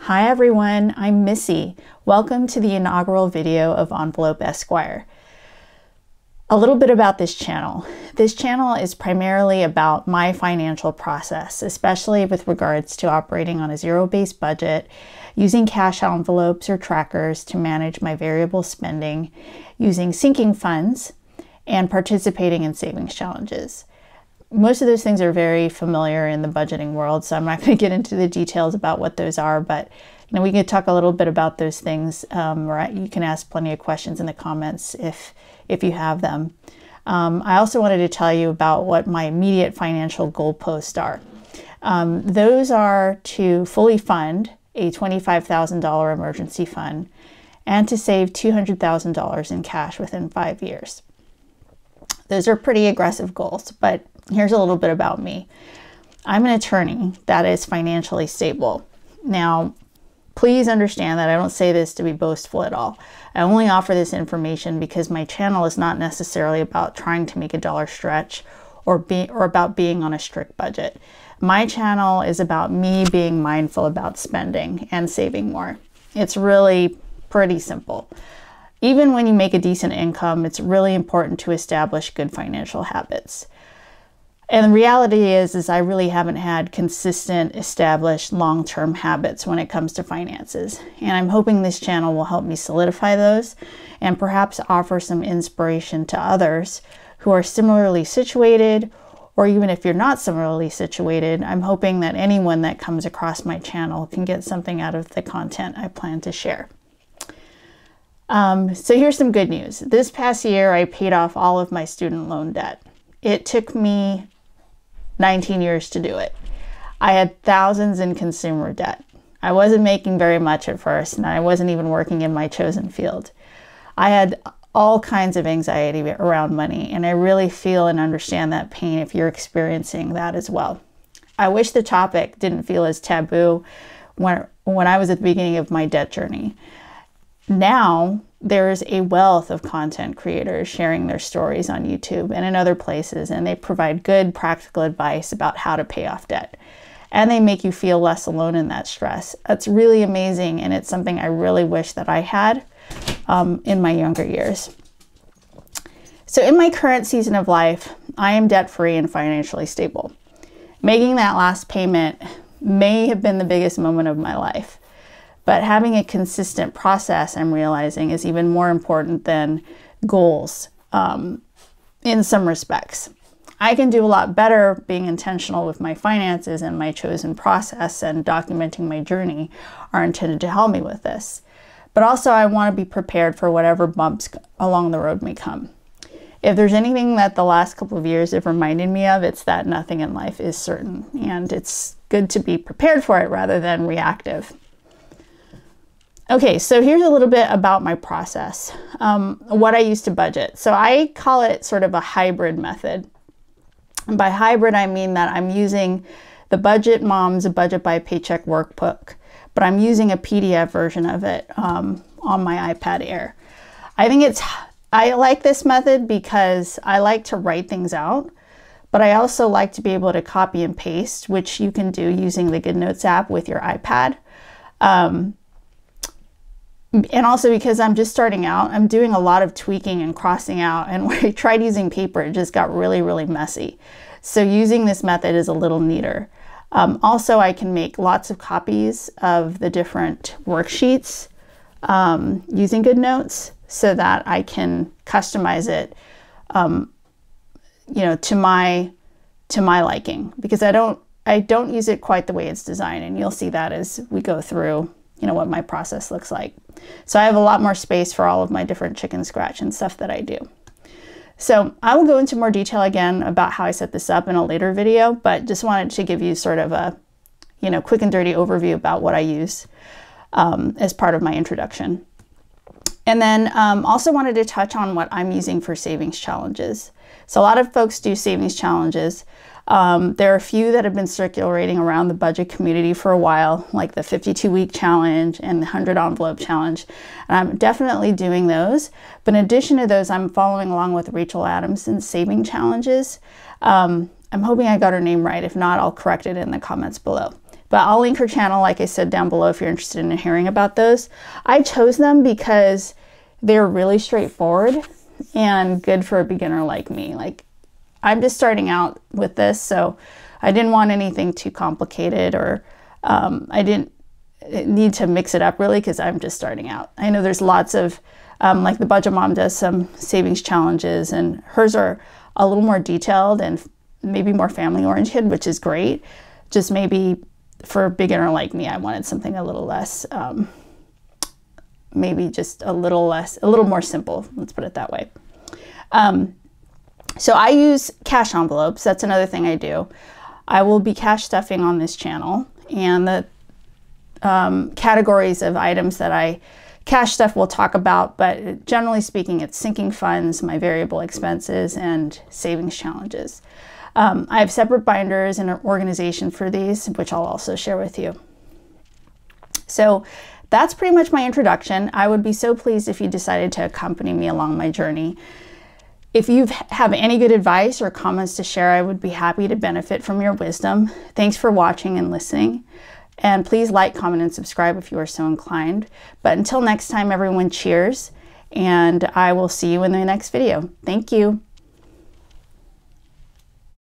Hi everyone, I'm Missy. Welcome to the inaugural video of Envelope Esquire. A little bit about this channel. This channel is primarily about my financial process, especially with regards to operating on a zero-based budget, using cash envelopes or trackers to manage my variable spending, using sinking funds, and participating in savings challenges. Most of those things are very familiar in the budgeting world, so I'm not going to get into the details about what those are, but we can talk a little bit about those things, or you can ask plenty of questions in the comments if you have them. I also wanted to tell you about what my immediate financial goalposts are. Those are to fully fund a $25,000 emergency fund and to save $200,000 in cash within 5 years. Those are pretty aggressive goals, but here's a little bit about me. I'm an attorney that is financially stable. Now, please understand that I don't say this to be boastful at all. I only offer this information because my channel is not necessarily about trying to make a dollar stretch or about being on a strict budget. My channel is about me being mindful about spending and saving more. It's really pretty simple. Even when you make a decent income, it's really important to establish good financial habits. And the reality is I really haven't had consistent, established, long-term habits when it comes to finances. And I'm hoping this channel will help me solidify those and perhaps offer some inspiration to others who are similarly situated, or even if you're not similarly situated, I'm hoping that anyone that comes across my channel can get something out of the content I plan to share. So here's some good news. This past year, I paid off all of my student loan debt. It took me 19 years to do it. I had thousands in consumer debt. I wasn't making very much at first, and I wasn't even working in my chosen field. I had all kinds of anxiety around money, and I really feel and understand that pain if you're experiencing that as well. I wish the topic didn't feel as taboo when I was at the beginning of my debt journey. Now, there's a wealth of content creators sharing their stories on YouTube and in other places, and they provide good practical advice about how to pay off debt. And they make you feel less alone in that stress. That's really amazing, and it's something I really wish that I had in my younger years. So in my current season of life, I am debt-free and financially stable. Making that last payment may have been the biggest moment of my life. But having a consistent process, I'm realizing, is even more important than goals in some respects. I can do a lot better being intentional with my finances, and my chosen process and documenting my journey are intended to help me with this. But also I want to be prepared for whatever bumps along the road may come. If there's anything that the last couple of years have reminded me of, it's that nothing in life is certain, and it's good to be prepared for it rather than reactive. Okay, so here's a little bit about my process, what I use to budget. So I call it sort of a hybrid method. And by hybrid, I mean that I'm using the Budget Moms Budget by Paycheck workbook, but I'm using a PDF version of it on my iPad Air. I like this method because I like to write things out, but I also like to be able to copy and paste, which you can do using the GoodNotes app with your iPad. And also because I'm just starting out, I'm doing a lot of tweaking and crossing out. And when I tried using paper, it just got really, really messy. So using this method is a little neater. Also, I can make lots of copies of the different worksheets using GoodNotes so that I can customize it, to my liking, because I don't use it quite the way it's designed, and you'll see that as we go through what my process looks like. So I have a lot more space for all of my different chicken scratch and stuff that I do. So I will go into more detail again about how I set this up in a later video, but just wanted to give you sort of a, quick and dirty overview about what I use as part of my introduction. And then also wanted to touch on what I'm using for savings challenges. So a lot of folks do savings challenges. There are a few that have been circulating around the budget community for a while, like the 52-week challenge and the 100 envelope challenge. And I'm definitely doing those. But in addition to those, I'm following along with Rachel Adamson's saving challenges. I'm hoping I got her name right. If not, I'll correct it in the comments below. But I'll link her channel, like I said, down below if you're interested in hearing about those. I chose them because they're really straightforward and good for a beginner like me. Like, I'm just starting out with this, so I didn't want anything too complicated, or I didn't need to mix it up really because I'm just starting out. I know there's lots of, like the Budget Mom does some savings challenges, and hers are a little more detailed and maybe more family oriented, which is great. Just maybe for a beginner like me, I wanted something a little less, maybe just a little more simple. Let's put it that way. So I use cash envelopes. That's another thing I do. I will be cash stuffing on this channel, and the categories of items that I cash stuff we'll talk about, but generally speaking, it's sinking funds, my variable expenses, and savings challenges. I have separate binders and an organization for these, which I'll also share with you. So that's pretty much my introduction. I would be so pleased if you decided to accompany me along my journey. If you have any good advice or comments to share, I would be happy to benefit from your wisdom. Thanks for watching and listening. And please like, comment, and subscribe if you are so inclined. But until next time, everyone, cheers. And I will see you in the next video. Thank you.